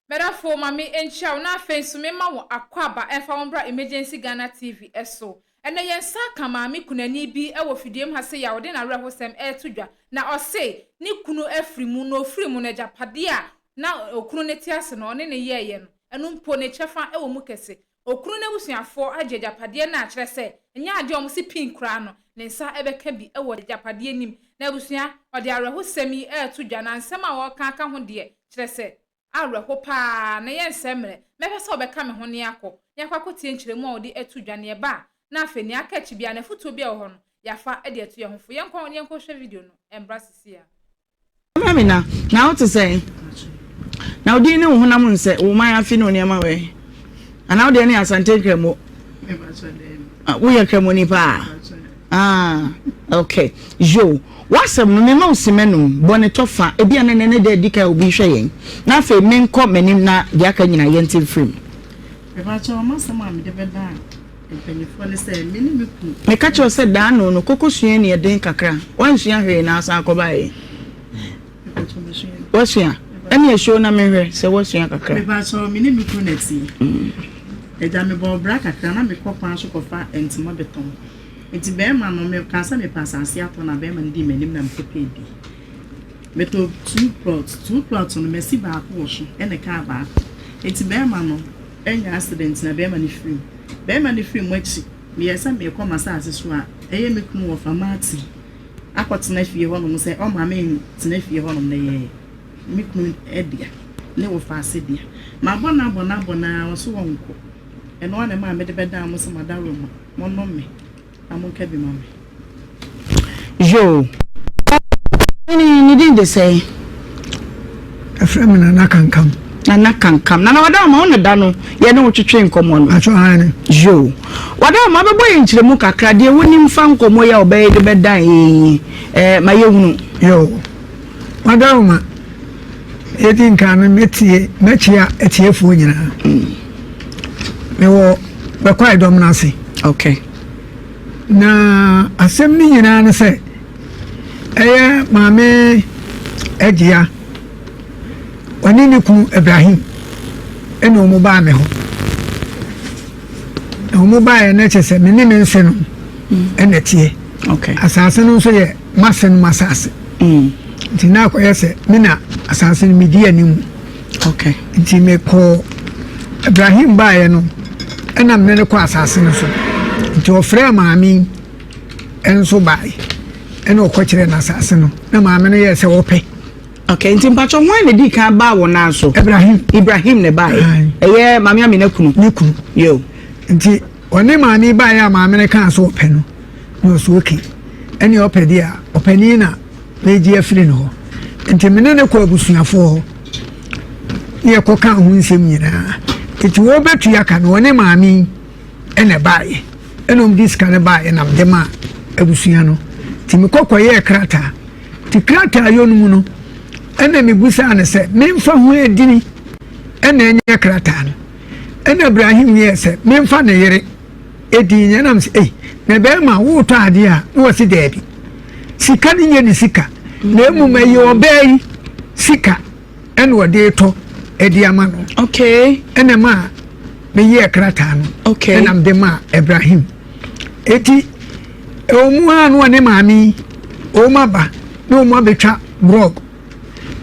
Medafo mami encha na afensu mema wo akwaba efa wombra emergency Ghana TV eso ene yensa ka mami kunani bi e wo fidiem ha se ya wo de na rehosem etudwa na ose ni kunu afrimu no afrimu na japade a na okunu ne tiase no ne yeye no enu mpo ne chefa e wo mu kese okunu ne busuafo agye japade na akere se nya ade om si pink kra no ne nsa ebeka bi e wo japade nim na busua ode arehosem etudwa na nsem a wo ka ho de kire se areho pa na yensemre mepese obeka me ho ne yakwakotie nkyeremu a odi etudwa ne ba na afeni akachi bia na foto bia ho no yafa e de etu ye hofo yenko hwe video no embrasisia mama na what to say na odi ne ho na mu nse wo man afi no ne ma we ana odi ne asante kremo wo ye kremo ni pa okay jo wasem no me ma osimenum bone tofa e bia ne de dika obi hwe yen na afa menko manim na de aka nyina yente frame e ba cha ma sama me de beda penifo ne se me ni meku me ka cho se da no kokosua ne den kakra wansua hwe na asa akoba e wasua ene e show na me hwe se wasua kakra me ba cha me ni meku na ti e da me bo bra kakra na me kopa so kofa entimo beton enti be ma no me kansa me pasase ato na be ma ndi manim na mpepe bi meto two plots no me si ba ko so ene ka ba enti be ma no enya accident na be ma ni free be ma ni free mo chi me yesa me ko masase so a eye me kunu wo famati akotena fie ho no se o ma me tena fie ho no na ye me kunu edia ne wo fa ase dia ma bona wo so wonko eno na ma me de beda mo se madaro mo no me amunka bi mama jo ni din de say afrem na kankam na wada ma on da no ye ne wo twetwe nkomo no acho han jo wada ma be boy nkyeremu kakra de woni mfa nkomo ya obaye de beda ma ye hunu yo wada ma edin kan metie machia etiefu nyina me wo be kwai dom na se okay na asem ni nyina ne se eye maame egia oni ni ku Ibrahim ene o mu ba me ho o mu ba ene chese me ni me nse no ene tie okay asase no so ye masen masase nti na ko yese me na asase no media ni mu okay nti me ko Ibrahim ba ye no ena me ne ko asase no so nti ofre maami enso bai ena okokire na asase no na maami no yese wo pe okay nti mpacho hwan ne di kan ba wo na so Ibrahim ne bai eye maami amina kunu ni kunu yo nti one maami bai ya maami ne kan so pe no no so okay eni opedi a openi na leji afiri no nti mene ne ko abusuafo ho ye ko kan hu nsem nyina nti wo betu ya kan one maami ene bai enom diska ne bai na dema abusua no ti me kokoye krata ti krata yonum no ene me busa ne se memfa ho edini ene enye krata no ene Ibrahim ye se memfa ne yere edi nya nam se na be ma wo to ade a wo se debi sika ni nye ni sika na emu me ye obai sika ene wo de to edi ama no okay ene ma me ye krata no okay ene am de ma Ibrahim eti omu anu ne maami o maba no mo betwa brok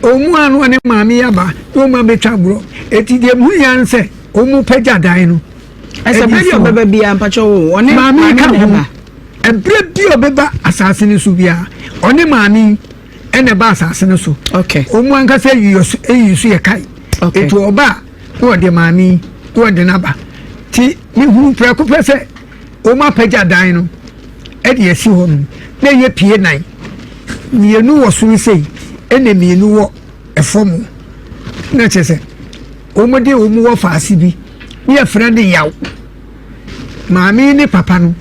omu anu ne maami yaba no mo betwa brok eti de mu yanse omu pagya dan no ese bebe obeba bia mpacho wo one maami ka ho ebre bi obeba asase ne so bia one maami ene ba asase ne so okay omu anka se yusu ye kai okay eti oba wo de maami wo de naba ti mi hu preko pese omu pagya dan no edi esi ho no na ye pie nan mienu wo so sei ene mienu wo efomu na chese omode omu wo faase bi ye friend yaw maami ni papa no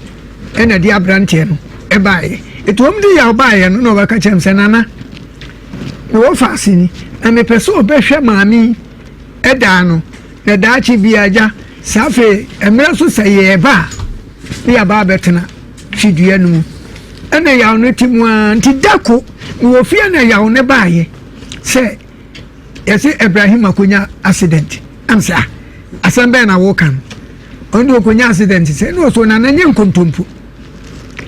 ene di abrante no e baaye eto omde yaw baaye no no baka chem se nana wo faase ni na me pese obehwe maami eda no na daachi biaja safe emre so seye ba ya ba betena fidua no ene yaw no timu anti dako wo fie na yaw ne baaye se yɛsɛ Ibrahim akonya accident amsa asɛmbɛ na wokan ɔno okonya accident sɛ no so na nye nkontompo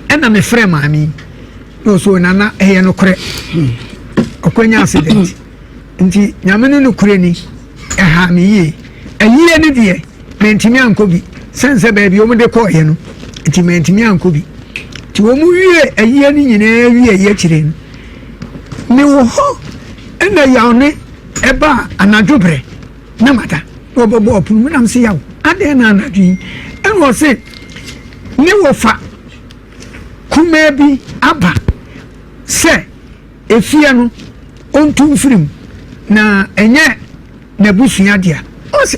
ɛna me frɛ maami no so na ɛyɛ no korɛ okonya accident nti nyame no korɛ ni ɛha me yie ɛyie ne deɛ mentimi anko bi sense baabi o mu de kɔ yɛ no nti mentimi anko bi ti wo mu wie ɛyie ne nyinaa wie yɛ kyire no me wo ho ɛna yawne ɛba anadwobrɛ na mata wɔbɛbɔ ɔpon mu nam sɛ yaw adɛn na anadwo yi ɛna ɔse ne wɔfa kuma bi aba sɛ efie no ɔntu mfirim na ɛnyɛ n'abusua deɛ ɔse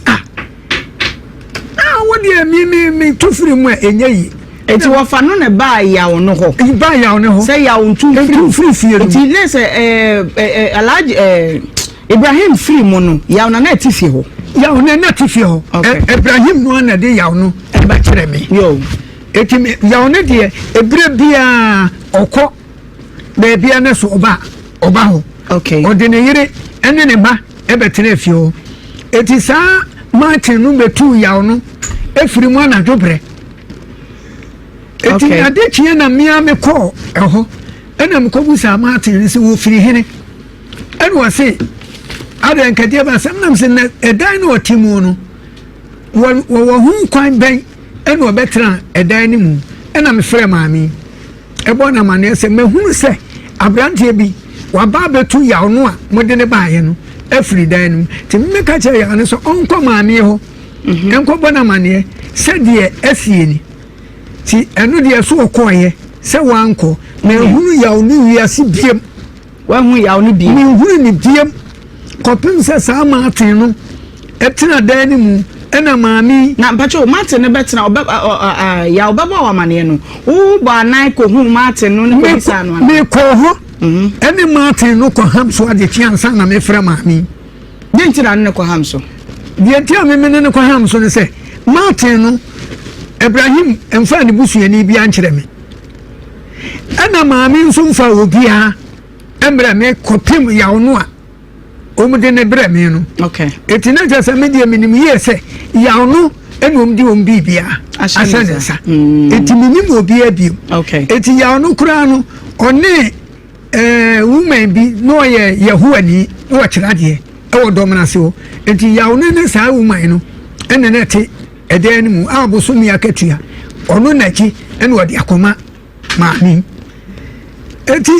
wodi me to firim a ɛnyɛ yi eti wɔfa no ne ba yaw no ho ba yaw no ho sɛ yaw ntu firim fie no eti ne sɛ Alhaji Ibrahim firi mu no yaw na ti fie ho yaw na ti fie ho Ibrahim no na de yaw no ba kyerɛ me yo eti yaw no de ebire bia ɔkɔ baabi na so ɔba ho okay ɔde ne yere ɛne ne ba ɛbɛtena fie ho eti saa Martin no betu yaw no efiri mu na dwobrɛ eti ade kye na mia me kɔ ɛho ɛna me kɔbu sa Martin sɛ wo firi hene ɛna wɔ se adan kadia ba sam nam se na ɛdan no ɔtimu no wɔ hu kwan bɛn ɛna ɔbɛtena ɛdan ne mu ɛna me frɛ maami ɛbɔ na mane sɛ mahunu sɛ abranteɛ bi waba betu yaw no a mode ne baayɛ no afiri dan no ti me ka kyerɛ yaw no so ɔnkɔ maami ho ɛnkɔ bɔ na mane sɛ deɛ asie ni ti ɛno deɛ so ɔkɔɔyɛ sɛ wankɔ na ehunu yaw no wiase biem wahu yaw no biem me hunu ni biem kɔpem sɛ saa Martin no ɛtena dan ne mu ɛna maami na mpacho Martin ne betena yaw bɛbɔ wa mane no wo bɔ anan ko hu Martin no ne ko bisa no me kɔ ho ɛne Martin no kɔ ham so ade tiansa na me frɛ maami de ntira ne kɔ ham so deɛ tia me ne kɔ ham so ne sɛ Martin no Ibrahim emfa ne busuani bi ankyerɛ me ɛna maami nso mfa obia embrɛ me kɔpem yaw no a omde ne brɛ me no okay eti na jasa me de minim yie sɛ yaw no ene omdi bibia asansa eti minim obia bi okay eti yaw no kura no ɔne woman bi no ye Yehoani wo kyerɛ deɛ ɛwɔ dɔmna se wo eti yaw no ne saa woman no ene ne te ɛdan ne mu aboso mi akatua ɔno nachi ene ɔde akoma maami eti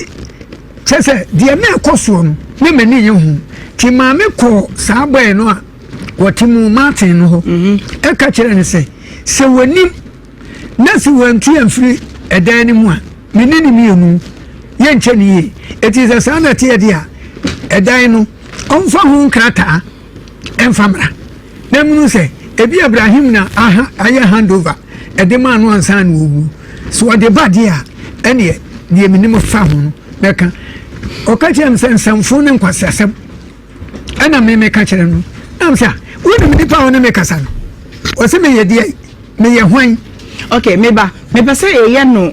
kyɛsɛ deɛ me kɔsoɔ no ne mani yɛ hu ti maame kɔ saa boy no a wɔtimu Martin no ho ɛka kyerɛ ne sɛ wanim na sɛ wantu amfiri ɛdan ne mu a menene mienu yɛ nkyɛ ne yie eti sɛ saa na te yɛ a ɛdan no ɔmfa ho nkrataa ɛmfa mra na munu sɛ ebi Ibrahim na ayɛ handover ɛde ma no ansa na owu so ɔde ba deɛ a ɛne deɛ menim fa ho no bɛka ɔka kyerɛ m sɛ nsamfo ne nkwasasɛm ɛna me ka kyerɛ no nam sɛ wonim nipa wo ne me kasa no ɔsɛ meyɛ deɛ meyɛ hwan okay meba mepɛ sɛ ɛyɛ no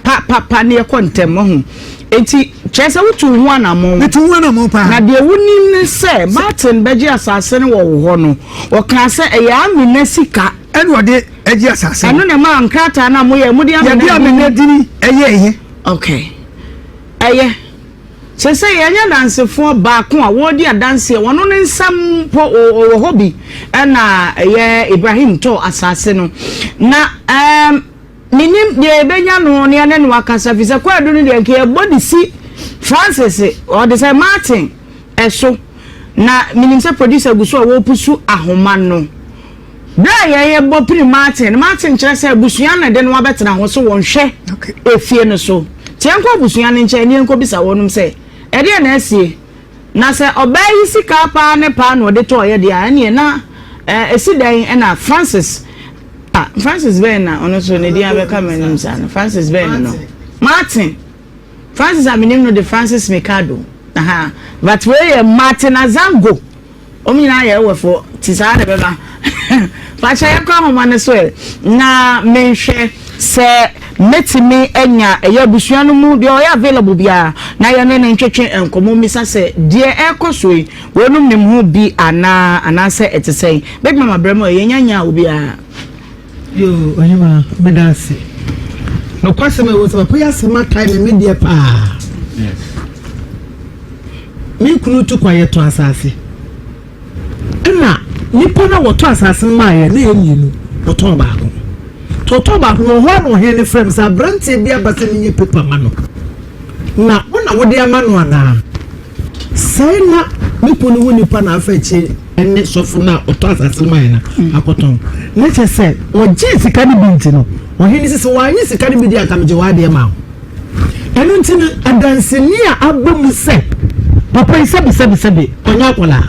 pa ne yɛkɔ ntɛm ho enti kyerɛ sɛ wotu ho anamɔ metu ho anamɔ paa na deɛ wonim ne sɛ Martin bɛgye asase no wɔ wo hɔ no wɔka sɛ ɛyɛ Amina sika ɛne ɔde agye asase ɛno ne ma nkrataa na moyɛ mode Amina dini ɛyɛ okay ɛyɛ sɛ yɛnyɛ dansefoɔ baako a wɔdi adanse wɔno ne nsam po wɔ hɔ bi ɛna ɛyɛ Ibrahim to asase no na minim de benya no ne ne wakasa fi sɛ kwadu ne de nke body si Francis or de say Martin ɛso na minim sɛ producer guso a wo pusu ahoma no bra yɛ bɔ pri Martin kyerɛ sɛ busua na de no wabɛtena ho so wɔnhwɛ efie no so tiɛnkɔ busua ne nkyɛn ne nkɔ bisa wɔnom sɛ ɛde na asie na sɛ ɔbaa yi sika pa ne pa na ɔde to ɔyɛ de a ne na esi dan na Francis Ben na ono so ne dia be ka manim sa na Francis Ben no Martin Francis aminim no de Francis Mikado aha but we Martin Azango omnyina ye wefo ti sa de beba fa cha yakọ homa ne so na menhwe se metimi enya eya busua no mu de o ya available bia na ye ne ntwetwe enkomo misa se de ekosoi wonum nim hu bi ana se etesei big mama bremo ye nyanya obi a yo onyima medase no kwase me wo se pa ya se ma time me de pa mi kunu tu kwaye to asase na nipa na woto asase ma ye na enyi woto ba ko to ba ko ho no he ne frame sa brante bia base ni paper ma no na wona wode ama no ana sai na mi kunu hu nipa na afachi ene sofu na woto asase ma ye na akoton na che se o je sika ni binti no o he ni se wa anyi sika ni bi dia kamje wa de ma enu ntini adanseni a abamu se papa isabi onya kola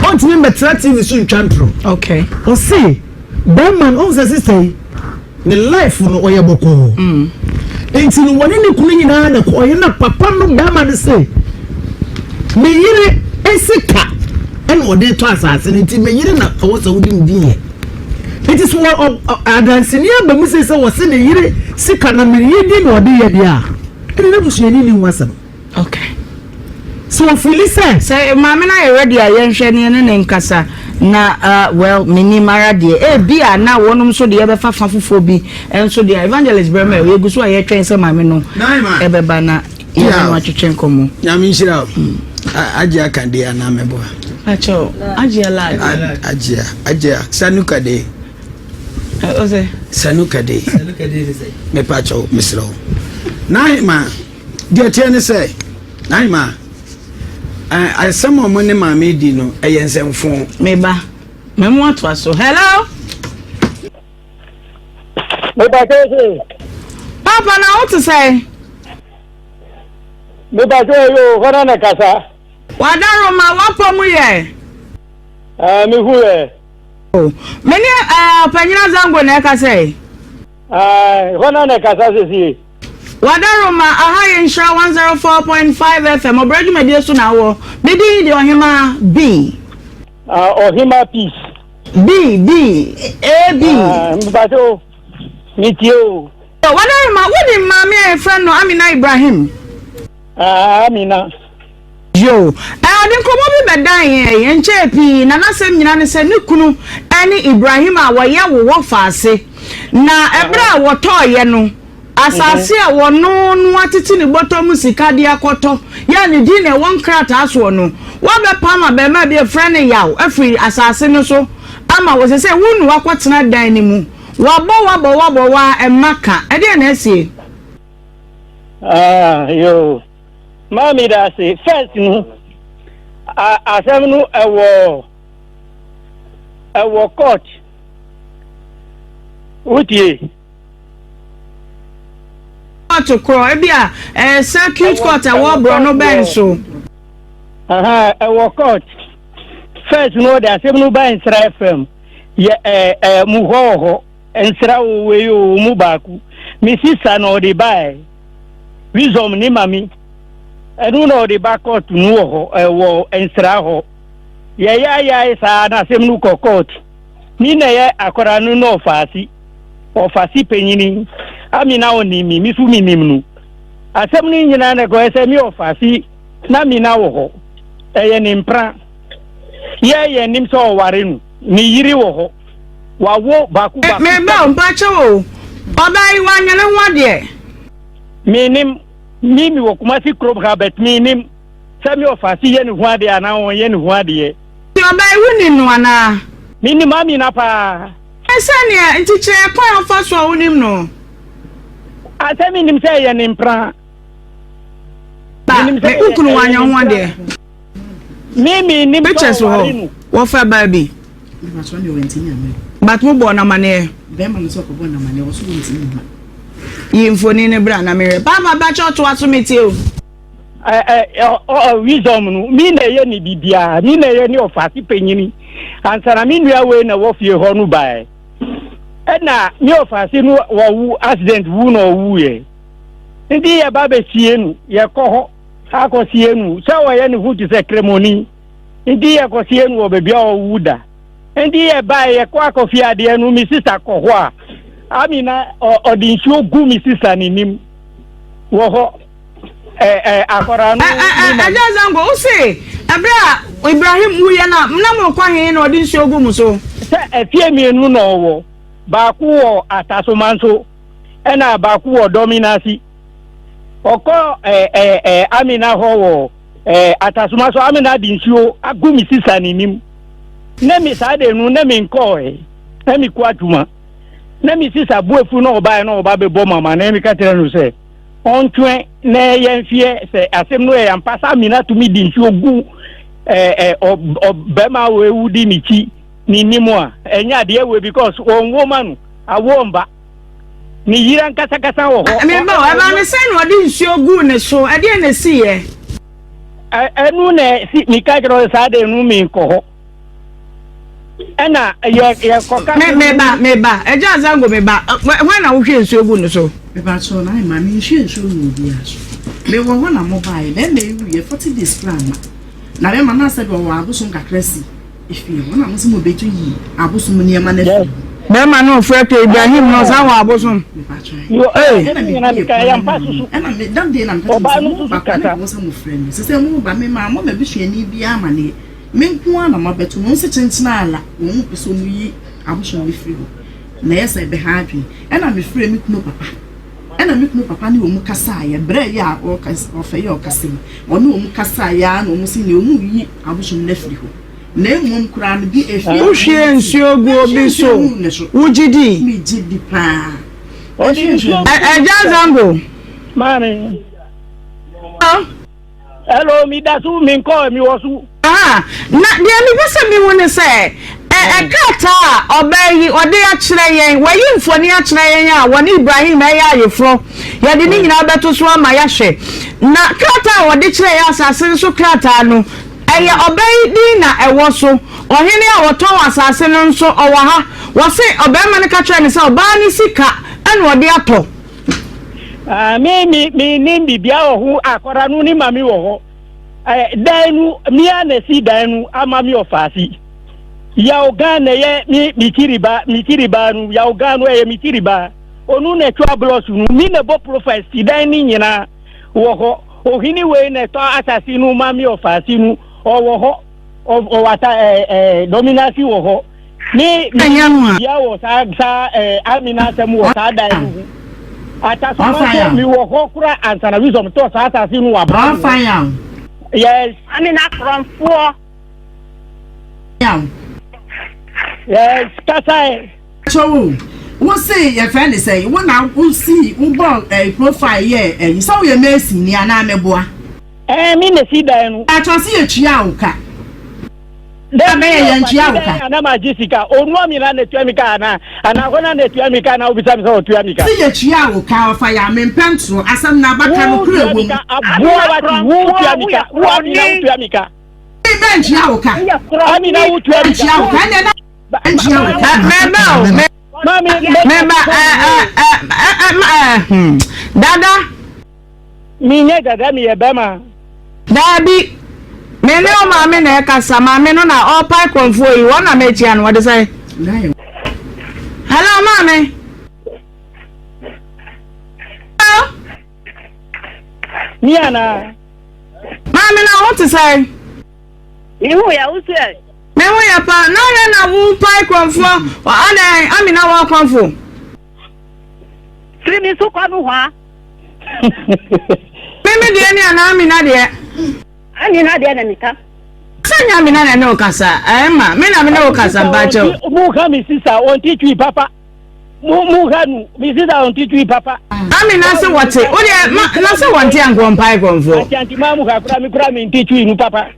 on timi betra TV so ntwantro okay o see man on say say the life no oye boko enti no woni ne kunu nyina na ko oye na papa no man say me yire esika en ode to asase enti me yire na wo sa wudi ndin it is what adanseni abamu say say wo se ne yire sika na me yidi na ode ye dia ene na busuani ni wasam okay so feel say mama na ready a yenhwe ne nkasa na well mini marade bia na wonum so de be fafa fofo bi enso de evangelist brema we guso a ye twen se mama no beba na ye no atwetwen komo nyame nhira agia kande ana mebo acho agia la agia sanuka de oze sanuka de me pacho misro naima de tiene say naima I some money my made no ayensen phone meba memo atwa so hello meba say papa na what to say meba say yo hona na kasa wadaro ma wapo mu ye me hu e oh meni panyina zango na ka say hona na kasa sisi Wadaroma aha insha 104.5 FM obraju medie so na wo bidi de ohima B ohima peace B A B mbato mitio Wadaroma wodi mama e friend no Amina Ibrahim Amina yo odin komo bi bedan ye nche pi na nasem nyina ne se ne kunu ani Ibrahim a wo ye wo faase na ebra wo to ye no asase a wono no atiti ne bottom sika de akoto ya ne di ne won krata aso no wo be pama be ma be friend yaw afri asase no so ama wo se wonu akotena dan ni mu wabo wa emaka e de na asie yo mami da se first no asem no ewo court utie to crow e bia circuit court a wo bro no ben so ewo court first no da asem no ban Sra FM ye mu ho ensra we yo mu baku mi sister no de bai wisdom ni mami enu no de back court nu ho wo ensra ho ye ya sa na asem no court ni na ye akora no no ofasi penyini Amina onimi misu minimnu asem ni nyina na go esemi ofasi na mina wo ho eye ni mpra ye nim so ware nu ni yiri wo ho wawo baku me ba mpache wo obai wanya ne ho de minim mimi wo kuma si krob habet minim semi ofasi ye ni ho ade ana won ye ni ho ade ye obai wuni nu ana minim Amina pa esania ntiche kwa ofaso a wunim no asemi nim say ye ni mpra nim say ukunu wanya ho de mimi nim pictures ho wo fa baby but mo bo na mane be man so ko bo na mane wo so wonti ma yimfoni ne bra na mere papa ba cho to asometi o wisdom no mi na ye ni bibia mi na ye ni ofasi penyini ansana mi nua we na wo fie ho no bai na mi ofasi no wo accident wu no wu ye ndi ye ba be sie nu ye ko ho akọ sie nu se wo ye ni hu ti se kremoni ndi ye ko sie nu o be bia o wu da ndi ye ba ye ko akọ fie ade nu mi sister ko ho a Amina odi nsuo gu mi sisa nim wo ho akora no aja zango o se abra Ibrahim wuye na mo kwa he na odi nsuo gu mu so se efie mienu no wo ba ku wo atasomanso ena ba ku wo dominasi oko Amina ho wo atasomanso Amina di nsuo agu mi sisa nim na mi sa de nu na mi nko na mi kwa adwuma na mi sisa buefu na oba be bo mama na mi ka tere no se ontwe na yemfie se asem no e ampasa Amina to mi di nsuo gu obema we wudi michi ni nimu a enya de we because on woman awomba ni yira nkasa wo ho me ba wa ba me say no di nsuo gu ne so ade na si ye enu na si mi ka jero sa de nu mi ko ho ena ye koka me ba eja zango me ba when na wo hwe nsuo gu ne so me ba so na ma mi hwe nsuo no bi aso me wo ho na mobile na me ye 40 days plan na me ma na se do wa abusun kakrasi ifie wo na mo se mo betu yi abusun ni ema na fi me ma no fre pe Ibrahim no sa wa abusun me ba so na mi ka ya mpa susu ena me dan de na me oba no susu kata mo se mo friend se mo ba me ma mo me bi hwe ni bi ama ne me nko ana ma betu no se chenchina ala wo mo peso mu yi abusun ni free na yesa be ha adwen ena me free me kuno papa ena me kuno papa ni wo mu kasa ya bre ya o kasa o fe ya o kasa wonu wo mu kasa ya na wo mu si ni wo mu yi abusun na free ho na mmom kura no bi efi wo hwe nsuo gu obi so wo jidi mi jidi pa eja zango mami hello mi dasu mi nko mi wosu na dia mi bese mi woni se kata obayi ode ya kire yen wayi mfoni ya kire yen a woni Ibrahim ya ayefro ya de ni nyina beto so ama ya hwe na kata ode kire ya asase so kata no eye obayi di na ewo so ohene a woton asase no nso owa ha wo se obema ne ka kire ni se oba ni sika ene ode ato mi nimbi bia ohu akora nu ni mami wo ho danu mi anesi danu amami ofasi ya ogana ye mitiriba nu ya ogano ye mitiriba onu na twa bloss nu mi na bo profile si dan ni nyina wo ho ohini we na to asasi nu mami ofasi nu owo ho o wata dominasi wo ho ni ya wo sa Amina temu wo sa dan nu ata so mi wo ho kura ansana wisdom to sa asasi nu wa ba fire yes Amina from 4 yes kasa so wo say your friend say wo na wo see wo bo profile here so we mercy ni ana meboa mi na si dan nu atwase ye tua uka da me ye tua uka ana ma Jessica onu Amina na tua mika ana hona na tua mika na obisa mi so tua mika si ye tua uka ofa ya me mpentro asam na baka no kura wo wo tua mika wo Amina tua mika ben tua uka Amina wo tua mika tua uka ne na dada minye dada mi ebema dabi mene o maame na ekasa maame no na all pie konfo yi wona mechi an what say hello maame miana maame na what say ihu ya usue me wo ya pa na ya na wo pie konfo ana Amina wa konfo Simi su kwa nuha meme de ni ana Amina de Amina de na mika sanya Amina na no kasa ma me na me na kasa bacho mu ha mi sisa on titwi papa mu ha nu mi sisa on titwi papa Amina se wote o de na se wonte angon pie konfo anti ma mu ha kura mi titwi nu papa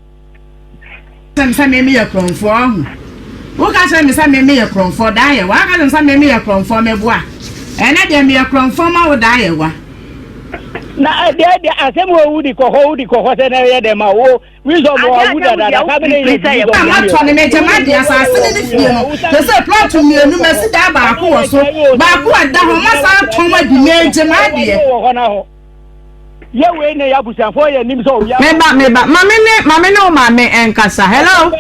sam me ye kronfo wo ka se me sam me ye kronfo da ye wa ka sam me ye kronfo meboa ene de me ye kronfo ma wo da ye wa na de asem wo wudi ko se na ye de ma wo wisdom wo wuda da ka be ni ma to ne me jama de asase ne fie no se se plot mi enu me si da ba ko wo so ba ko da ho ma sa ton ma di me jama de ye we ne ya busanfo ye nim so ya meba mame ne o mame enkasa hello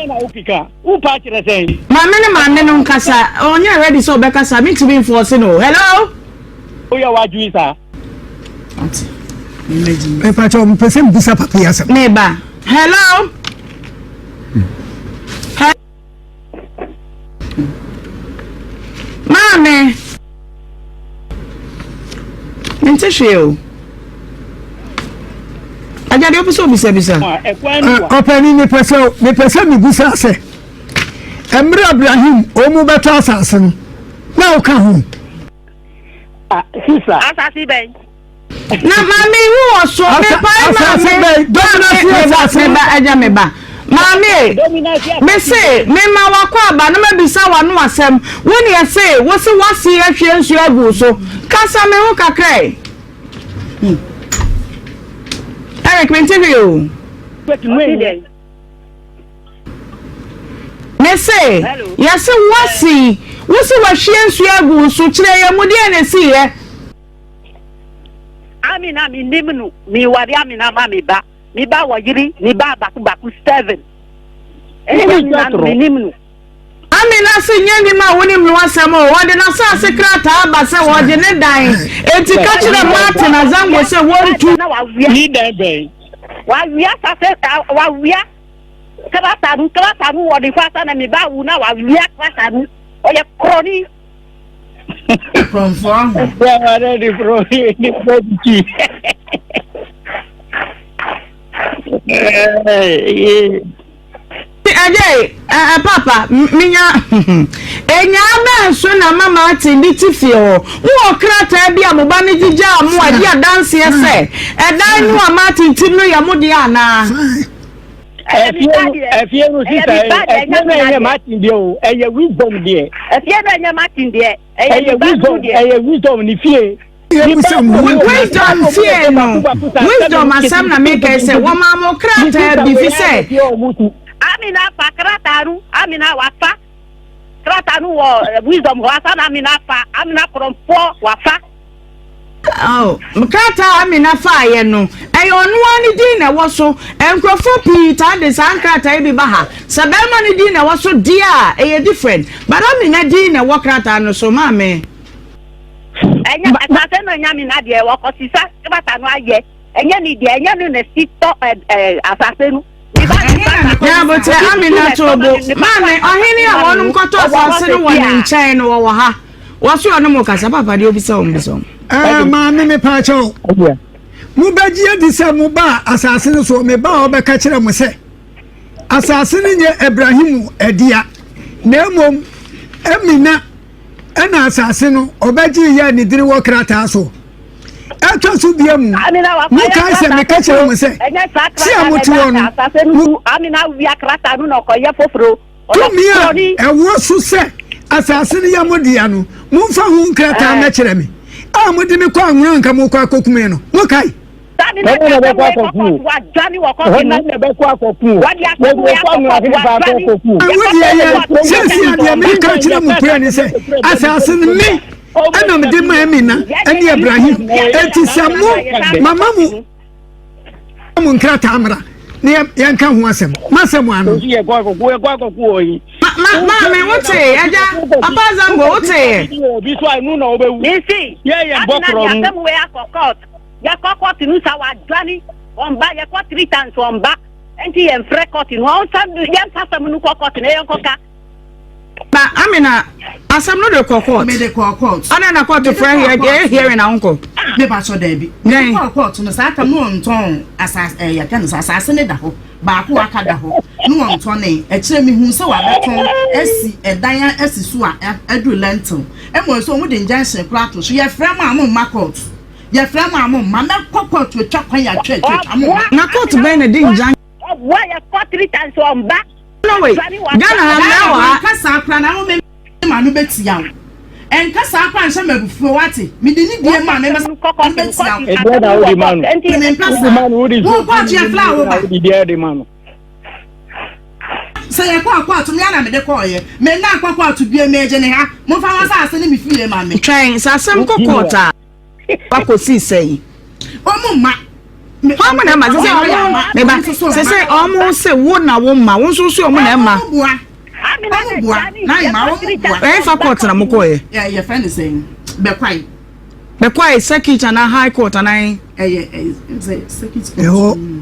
u pa kire sen mame no nkasa onye ready so be kasa me to be enforce no hello o ya waju isa me pa cho mpese mbusa papa ya sam meba hello mame nti hweo ajade opuso bisa openi ni pese mi busa se emre Ibrahim o mu beto asase no na o ka ho sisa asasi ben na mami wo so me pa mami dominasi ba aja me ba mami me say me ma wakwa aba na mabisa wanu asem woni ya say wo se wasi ahwe nsu agu so kasa me ho kakrai Eric Mentivio me say yes wasi wahwe nsu agu so kire ya mudi na si ye Amina mi nimnu mi wari Amina ma mi ba wajiri mi ba baku 7 mi nimnu Amina si nyendi ma woni mnu asem o wode na sa sekrata aba se wode ne dan enti ka kire Martin azango se wontu na wa wia ni dan be wa wia sa se wa wia krata nu wode fa sa na mi ba wu na wa wia krata nu o ye kroni from farm ya ready bro ni body Ade papa minya enya ba so na mama ati ni tifi o wo krata bia mo ba ni gija mo adi adanse ese edan nu amati tim no ya mo di ana efie no sita enya Martin de o eye wisdom de efie no enya Martin de eye wisdom ni fie wisdom fear no wisdom asam na make say wo ma mo krata bi fi say Amina fa krataru Amina wafa krataru wo wisdom wafa na Amina fa Amina from 4 wafa oh mkrata Amina fa ye no e onu ani din na wo so enkrofo Peter de sankrata bi ba ha sabema ni din na wo so dia e different but Amina din na wo krata no so ma me enya asase no nya Amina de wo ko sisa krata no aye enya ni de enya no na sito asase no ya but Amina tobo mame ohini a wonum koto asase no won nchen no wo ha wo so no mo kasa papa de obisa ombiso mame me pa cho mu baji adi se mu ba asase no so me ba obeka kire mu se asase ni nye Ibrahim edia na mom Amina ena asase no obaji ya ni diri wo krata so eto su bia mu mu kan se me ka kire mu se si amuti won Amina wi krata no ko ye foforo tumia ewo su se asase ni ya modia no mu fa hu krata na kire me amudi mi kwa nwura nka mu kwa kokume no mu kai na be kwa koku wa jani wo ko na be kwa koku wa dia ko ya koku awudi ya sesi ade me ka kire mu pere ni se asase ni me ana me de ma Amina ani Ibrahim eti samu mama mu nkrata amra ne yanka ho asem masem ano ye kwa koku oyi ma me wote aja papa zango wote obi so anu na obewu nisi ye bokro ya tem we akokot ya kokot nu sa wa jani on ba ya ko 3 times on ba enti ye frekot nu on sa ya pasam nu kokot na yankoka ba Amina asam no de kokot me de kokot ana na court friend here hearing na uncle me ba so da bi kokot no sa ka no nton asas ya kan asase ne da ho ba ko aka da ho no nton ne e kire mi hu se wa beton esi edan esi so a adu lentil e mo so mu de injection plato so ye frame am ma court ye frame am ma me kokot we twa kwan ya twa na court be na din jan wa ya ko 3 times on ba no way Ghana ha wa kasa akra na me ma no betia wo en kasa akra nse mabufuo wate me de ni die ma me betia e do da odi manu enti manu odi wo ko je flower ba odi dia de manu se ye kwa to me na me de ko ye me na kwa to bie me je ne ha mo fa wa sa ase ni me fie ma me train sa sem kokota ba ko si sei o mu ma How many am I? Say, almost say, one na woman, one so so, Emma. For court, and I'm going. Yeah, your friend is saying, be quiet. Be quiet, circuit and a high court, and I.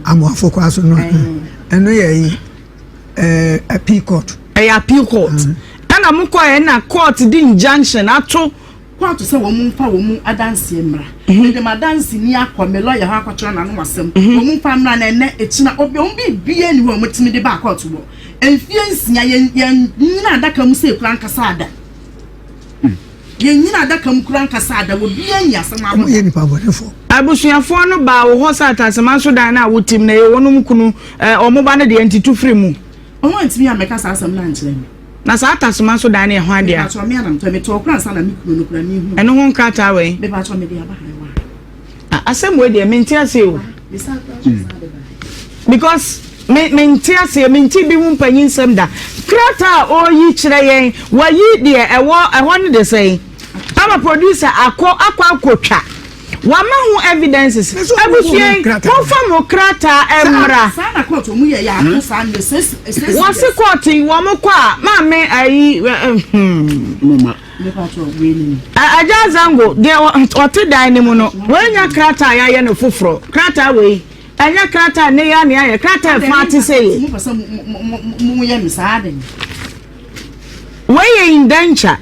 I'm a focus on and a P court. A appeal court. And I'm going to court the injunction at all. Court to say woman for woman a dance yemra. The madance near come lawyer Hakatron and Wasam. Woman family and it's not be anyone with me the back out to work. And fiance yan that come say Crankasada. Yena that come Crankasada would be any as a man. Abusuafo no ba wo hosa atasema so dan na wotim na ye wonum kunu omoba ne de entitu free mu o want me ameka sa asem na nkyere me na sa atasema so dan na ho ade a so me anam to me to kran sa na me kunu no kura ni hu eno ho nkata we be ba to me de aba hawa asem we de menti ase o because menti ase menti bi mu panyin sem da krata o yi kire yen wa yi de ewo ne de say ama producer akwa Wama hu evidences. Abusye, confirm krata emra. Sana court mu ye ya ko sa ne ses. Wasi court wamo kwa ma me ayi mama. Me patro we ni. Aja zango de ote dan ni mu no. We nya krata ya ye no foforo. Krata we. Anya krata ne ya ne ya krata fati say. Mu pasa mu ye misade. We ye indenture.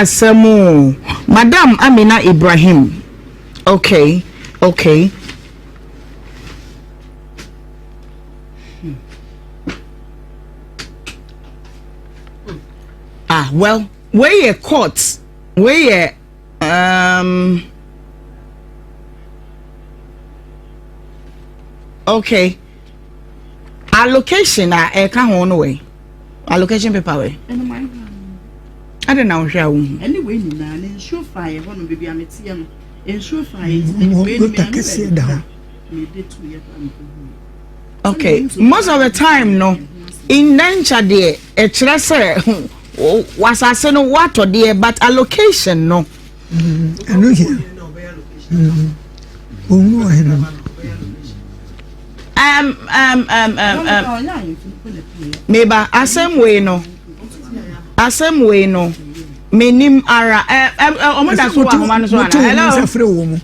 Samu Madam Amina Ibrahim. Okay. Well, where courts, where okay. Allocation can on way. Allocation paper way. I don't know how. Anyway, in show fire, one of baby Amitiam, in show fire, okay, most of the time, no, in Nancha, dear, a treasure was I say no water, dear, but allocation, no. I know here. Maybe same way, no. Asem we no menim ara omoda so wa homa no so ana hello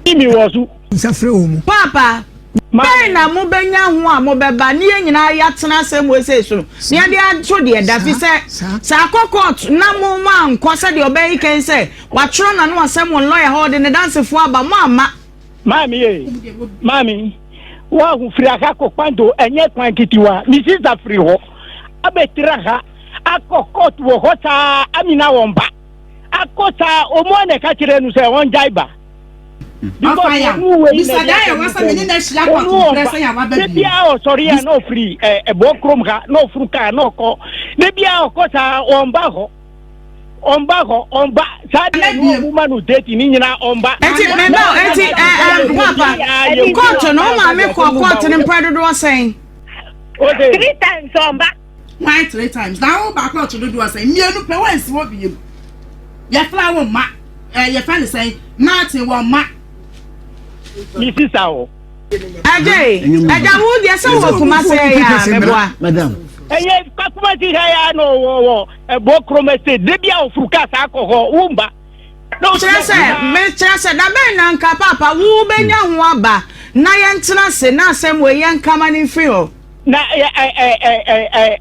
Imi wosu nsafre omu papa bai na mo benya ho a mo beba ne nyina ya tena asem we say so ne ade ato de da fi se sa kokot na mo ma nkwose de obai ken se wa tro na no asem won lawyer hold ne dance fo aba mo ama mami wa hu firi akako kwando enye kwan kitiwa mi sister free ho abetira ha akokot wo hota Amina womba akota omone ka kire nu se won jaiba because Mr. Daya wasa me na shila kwa press ya wa baby bia o sorry no free ebokrom ka no fruka no ko ne bia o kota omba sadi no woman who date ni nyina omba eti papa court no ma me court ni prado do saying okay 3 times omba. Why 3 times? Now back out to do was saying, "Mianu pe when si be you." Your flower ma, your friend is saying, "Nothing one ma." Mi sister o. Ajay, wo dia se wo kuma se ya meboa. Madam. Eye kakuma ti ya no wo bokromese de bia ofuruka sa akọ wumba. No chese, me chese na be na nka papa wo benya ho aba na ye ntena se na asem we ye nka mani free o. Na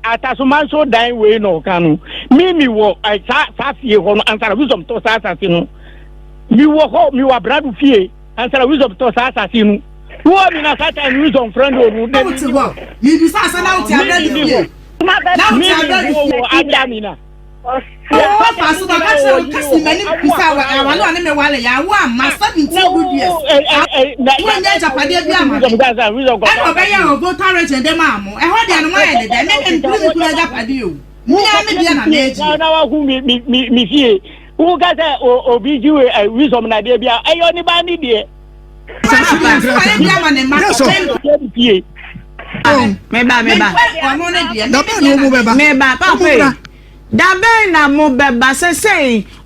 atasumanso dan we no kanu mi wo sa fie ho no ansara wisdom to sa asase no mi wo ho mi wa bradu fie ansara wisdom to sa asase no wo mi na sa tan wisdom friend o no de mi bi sa na uti abradu fie na uti abradu fie adamina oh pasu ba ka se kasi mani bisa wa no ane me wale ya wa ma 17 good years wo nya japade bi ama e ba ya go target dem amu e ho de no wa ye de me me kula japade o nya me bia na meji na wa hu mi fie wo ga se obi jiwe wisdom na de bia e yo ni ba ni de bi ama ne ma fie meba ono ne de no mu beba meba papa dabe na mo beba se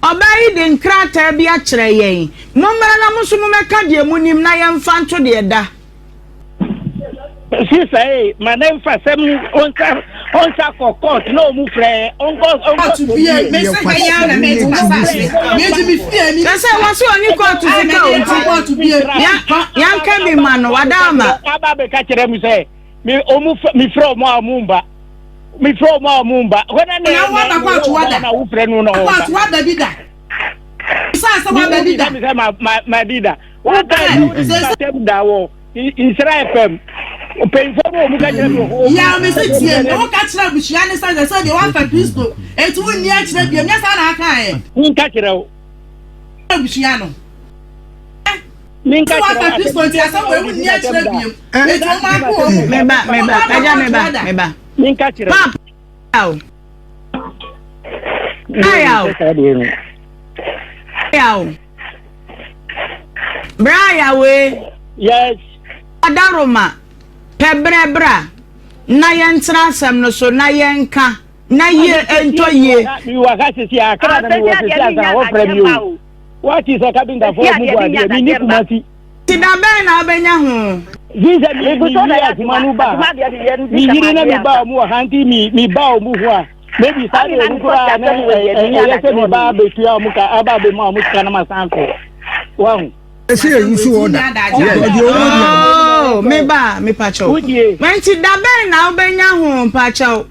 obai de nkrata bi a kire yen mommara na muso mo meka de munim na yemfa nto de da si say my name for some onsa court no mu frɛ onko to be a message ya na me me fear ni say what's on court to say yan ka bi man wadama aba be ka kyerɛ mu say me omu me frɛ mo amumba me frɛ mo amumba wona ne na wa ba court wada na wo frɛ no no court wada bi da sa wa ba bi da ma dida wa ka tem da wo Israel FM Penfo mu ka kyerɛ mo ya me se tie no ka kyerɛ bushia ne sa de wa fa Kristo etu wonni a kyerɛ bi nya sa na aka e min ka kyerɛ wo bushia no min ka wa fa Kristo ti asa wo wonni a kyerɛ bi etu ma ko meba meba min ka kyerɛ aw aw Braya we yes adaroma pebrebra na yentra asem no so na yenka na ye ento ye you wa ka sisi akra na wo sisi asa wo frame you what is a cabinda for mu gwa de ni kumati ti da ben na obenya ho visa mi ya manu ba mi yiri na mi ba mu hanti mi ba mu ho a maybe sare ni kura na ya se mi ba be tuya mu ka aba be mu kana masanko wow ese yusu order meba me pacho wanti da ben na obenya ho pacho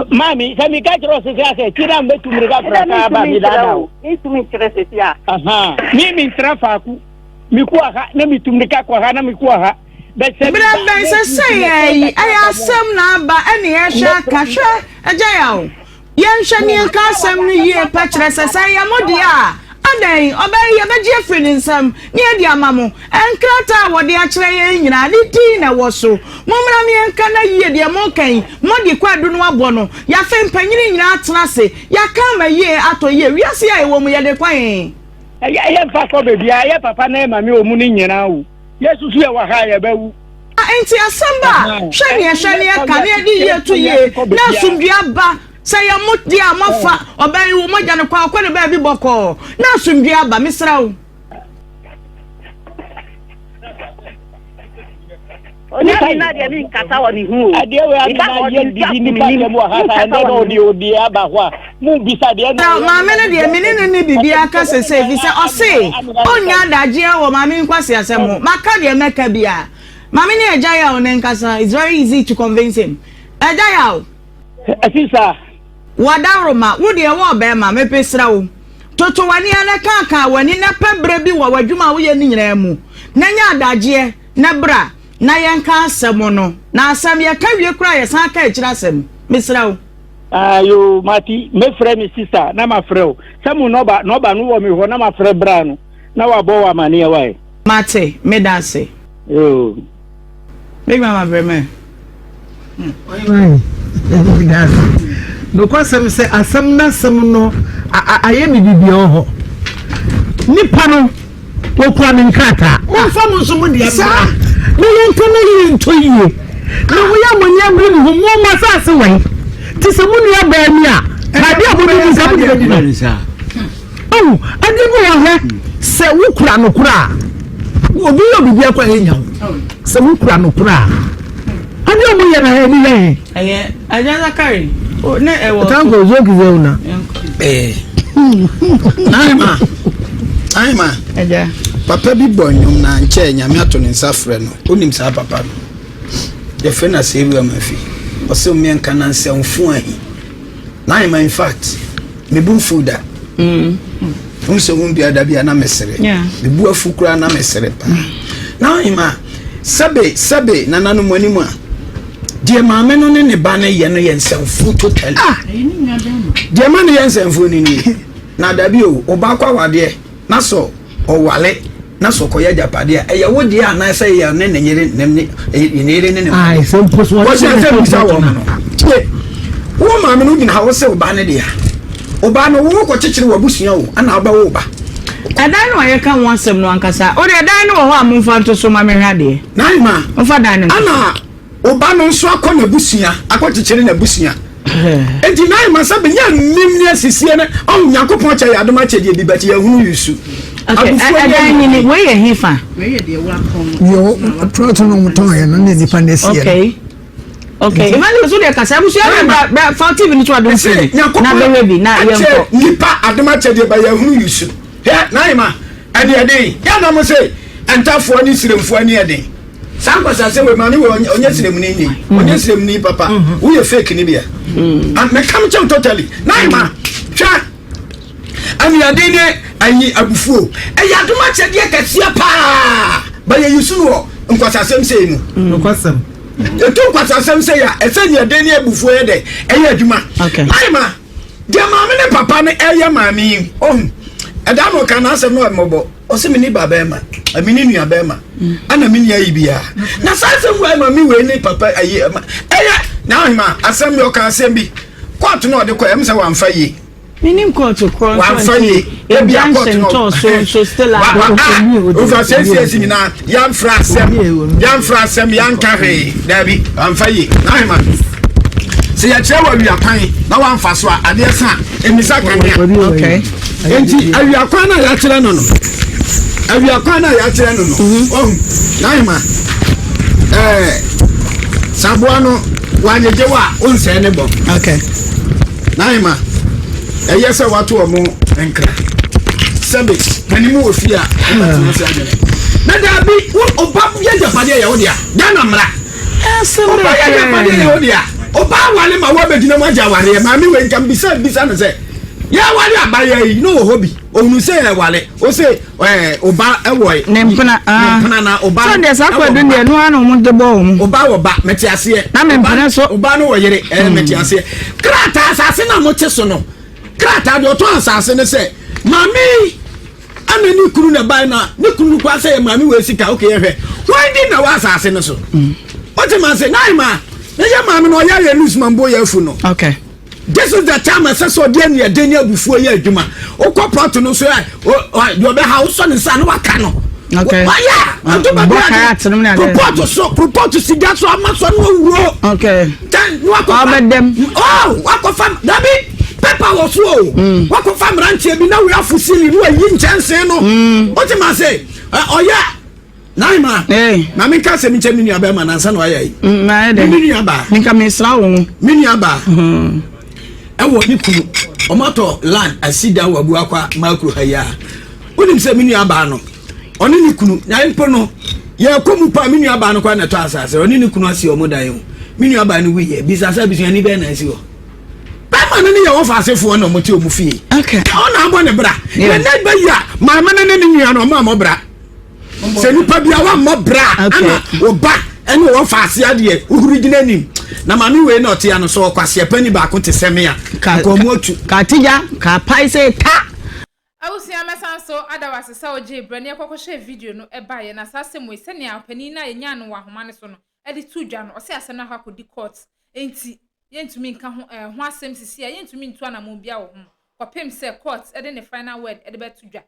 mami se mi ka tro se se tira mbetu mriga praka ba mi dada ni tumi trese tia aha mi trafa ku mi ku aha na mi tumrika kwa ha na mi ku aha be se bra ben se say ai asem na ba ene ye sha ka hwe eja yawo ye nhwe ne ka asem no yie pa kire se say ya modia adan obey ye beje free nsam ne adi amamo enkrata wode a kire ye nyina ne ti na wo so momra me enka na yie de mo kan modi kwadu no abo no ya fe mpanyini nyina atena se ya ka ma yie ato yie wiase ya ewo mu ye de kwan ye fa ko be bia ye papa na ma me omu ni nyina wo yesu su ye wa ha ye bawu enti asamba hwe ne ka ne di yie to yie na sumdua ba say ya mudi amafa obai wo moja ne kwa ne ba bi boko na sumdua ba misrawo oni na dia mi kasa woni hu ade we na ye di ni pa le mo ha ta ne no odi aba ho a mu bisa de na ma me ne de me ne bibia ka se fi se o se onya daje wo ma me nkwase asemo maka de meka bia ma me ne eja ya o ne nkasa it's very easy to convince him eja ya o asisa wadaroma wo de wo be ma me pesra wo toto wani ana kaka wani na pebre bi wo wadwuma wo ye ni nyina mu na nya daje na bra na yenka asemo no na asem ye ka wie kura ye san ka ekira asem mesra wo ayo mati me frɛ mi sister na ma frɛ o samu no ba no wo mi ho na ma frɛ bra no na wa bo wa mane wa mate me dance yo big mama breme no kwasem se asem na sem no aye mi bibia ho nipa no wokura ne nkata mo fa mo so mo dia bra me yonto no yi nto yie no wo ya mo nya mri ho mo ma sa se wai ti se mo nua ba mi a ade a mo bi sa mo di sa oh ade mo ho se wokura no kura obi yo bibia kwa enya se wokura no kura ade mo ye na ni ye aja zakari o ne ewo tango zoki zeuna Aima aja papa bi bonyum na nche nyame ato ne nsa frɛ no onim sa papa no ye frɛ na se wi amafi o se me nka na nsa mfu ahi na Aima in fact me bu fuda so won bia da bia na mesere me bu afu kura na mesere pa na Aima sabe na nanu monimu a die maame no ne ba ne ye no ye nsamfu total die ma ne ye nsamfu ni na da bi o ba kwa wade na so o wale na so ko ya japade a ye wo die ana se ye ne nyere ne ai so poso wo se bisa wo no wo maame no gina wo se o ba ne dia o ba no wo ko chichiri wo busua wo ana ba wo ba adan no ye kan wansem no ankasa o de dan no ho amfa nto so ma me hwade na Aima mfa dan no ana oba no nso akọ na busua akọ chichiri na busua enti na ma sa benya nimni asisie ne on yakopon cha yadom achede bi bati yahunu yusu okay ni we ye hifa we ye de wa kon yo proto no muton ye no ne nipa na sie okay imani so de kasa busu ya ba 40 minutes wa don se na be bi na yenko nipa adom achede ba yahunu yusu he na ma ade ya na mo se entafo ni siremfo ani ade sankwasa se we mani we onye sirem ni onye sirem ni papa we ye fake ni bia and me come to totally na ma twa ani ade ne ayi abufuo e ya doma chede kasia pa ba ye yusu no nkwasa sem se mu nkwasam eto nkwasa sem se ya e se ni ade ne abufuo ye de e ya adwuma na ma de maame ne papa ne e ya maame eda no kana asem no mobo o se mini baba ema amini nua ba ema ana mini ayi bia na sasem wa ema mi we ni papa ayi ema eya na ma asem yo kan asem bi court no de ko em se wan fa yi mini court ko wan fa yi e bia court no so still over sense ni na yan frasem yan kare dabi wan fa yi na ma se ya chewa wi apan na wan fa so ade sa emisa kan okay enti awia kwana ya kire no awia kwana ya kire no naima sabuano wanyejewa onse ne bo okay naima eyese watu omo enkra sebe kanimu ofia na da bi oba ye japade ya odia dana mra oba ye japade ya odia oba wale ma wo bedina ma jaware ma mi we nkam bisa na se ya wale abaye yi no hobi onu se ya wale o se oba ewoy nempana na oba so de sakwa du de no anu mu de bo mu oba wo ba meti ase na mempana so oba no wo yere meti ase krata asase na mo cheso no krata de oto asase ne se mami ana ni kuru na bai na ni kuru kwa se mami we sika okay hwe why di na wa asase ne so o te man se nai ma na ya mami no ya ye lose mambo ya fu no okay this is the time I said so dear near Dania before ye juma o ko pot no so you be house on san waka no okay yeah to ba proport to see that so am so no okay then wako them wako fam dabi pepper was so wako fam ranch bi na we afusili no yi nchanse no what you say oh yeah naima na me ka se mi che mi nua ba ma na nsa no ayi na de mi nua ba mi ka me sra wo mi nua ba ewo ni kunu omato land asida wabu akwa makro haya unim se mi nua ba no oni ni kunu na mpo no ye komu pa mi nua ba no kwa na to asase oni ni kunu asi omodan yo mi nua ba no wi ye bisasa bisu ni be na asi ho ba ma no ni ye wo fa asefo na omoti omufie okay ona abo ne bra ye na ba ya ma ma ne ni nua no ma mo bra se ni pa bia wa mo bra ana wo ba ene wo fa ase ade uhuru gina nim na mami we na otia no so kwase pani ba ko te semia ko mo otu ka tija ka pai se ta awusia mesan so adawase sa oje brani ekokoshe video no eba ye na sase mo sene apani na enya no wa homa ne so no e di tudwa no o se ase na akodi court enti yentumi nka ho asem sisi yentumi ntu ana mo bia wo ho kopem se court e de ne final word e de be tudwa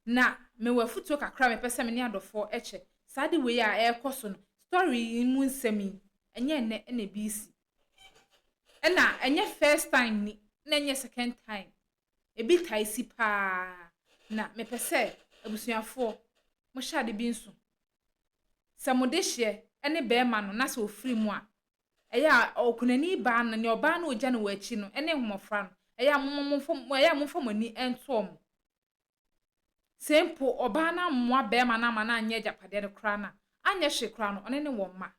na me wafuto kakra me pese me ni adofo eche sade we ya ekoso no story mu nsemi enye ne na bisi ena enye first time ni na enye second time ebi taisi pa na me pese abusuafo mo shade bi nso samodehye ene be ma no na se ofiri mu a eya okunani ba na ne oba na oja na wachi no ene homofra no eya momfo mani entom sempo oba na mmoa be ma na ma na anya japade no kra na anya hwe kra no one ne wo ma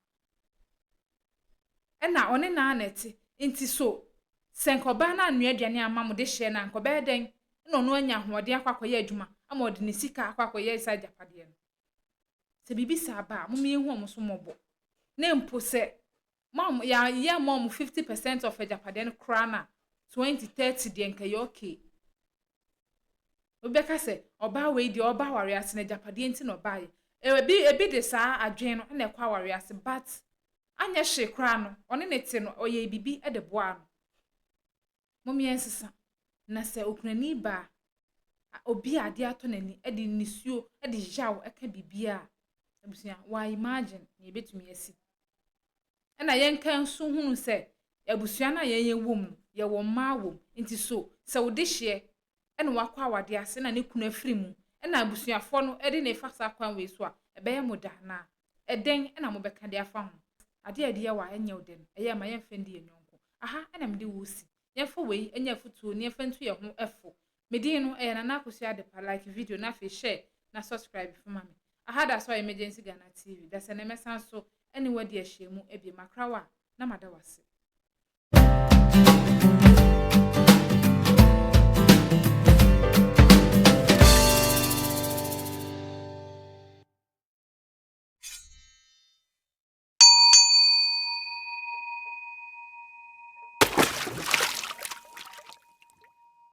ena one na anete nti so senkoba na anu aduane amam de hye na nkoba den no no anya hoode akwakoye adwuma ama ode ne sika akwakoye isa japade no se bibi sa ba mo me hu omo mobo na mpo se mom ya mom 50% of japade no kra na 20-30 de nka okay obeka se oba we di oba ware ase na japade nti no ba ye ebi de sa adwen no na ekwa ware ase but anya hye kra no one ne te no oye bibi e de boa no momie nsesa na se okunani ba obi ade ato nani e de nisuo e de jaw e ka bibia abusia why imagine ye betumi asi na yen kan so hunu se abusua na yɛn wom yɛ wɔ mma wom nti so sɛ wo de hye ɛna wakɔ awade ase na ne kunu afiri mu ɛna abusuafo no ɛde ne fa sa kwan wei so a ɛbɛyɛ mo da na ɛdɛn ɛna mo bɛka de afa ho ade a ɛde yɛ wa ɛnyɛ wo den ɛyɛ ma yɛmfa ndi yɛnyɔnko aha ɛna mede wo si yɛmfa wei ɛnyɛ fotuo ne yɛmfa nto yɛ ho ɛfo medin no ɛyɛ Nana Akosua Adepa like video na afei share na subscribe for me aha da so Emergency Ghana TV da sɛ ne mɛsan so ɛne wadi ahyɛ mu ebie makrawa na mada wase